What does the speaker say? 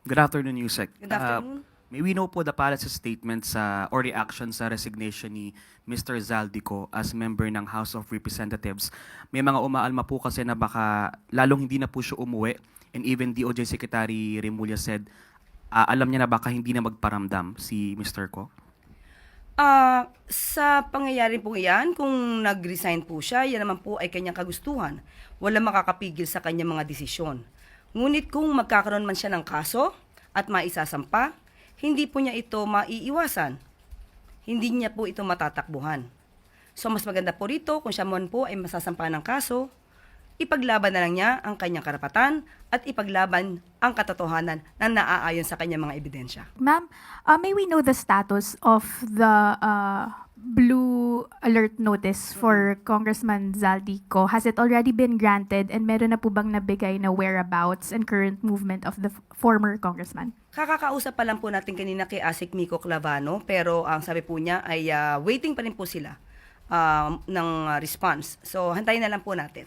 Good afternoon, Yusek. Good afternoon. May we know po the palace's statement or reaction sa resignation ni Mr. Zaldico as member ng House of Representatives. May mga umaalma po kasi na baka lalong hindi na po siya umuwi, and even DOJ Secretary Remulla said alam niya na baka hindi na magparamdam si Mr. Ko. Sa pangyayari po iyan, kung nag-resign po siya, yan naman po ay kanyang kagustuhan. Walang makakapigil sa kanyang mga desisyon. Ngunit kung magkakaroon man siya ng kaso at maisasampa, hindi po niya ito maiiwasan. Hindi niya po ito matatakbuhan. So mas maganda po rito kung siya man po ay masasampa ng kaso, ipaglaban na lang niya ang kanyang karapatan at ipaglaban ang katotohanan na naaayon sa kanyang mga ebidensya. Ma'am, may we know the status of the blue alert notice for Congressman Zaldico? Has it already been granted, and meron na po bang nabigay na whereabouts and current movement of the former congressman? Kakakausap pa lang po natin kanina kay Asik Miko Clavano, pero ang sabi po niya ay waiting pa rin po sila ng response. So hantayin na lang po natin.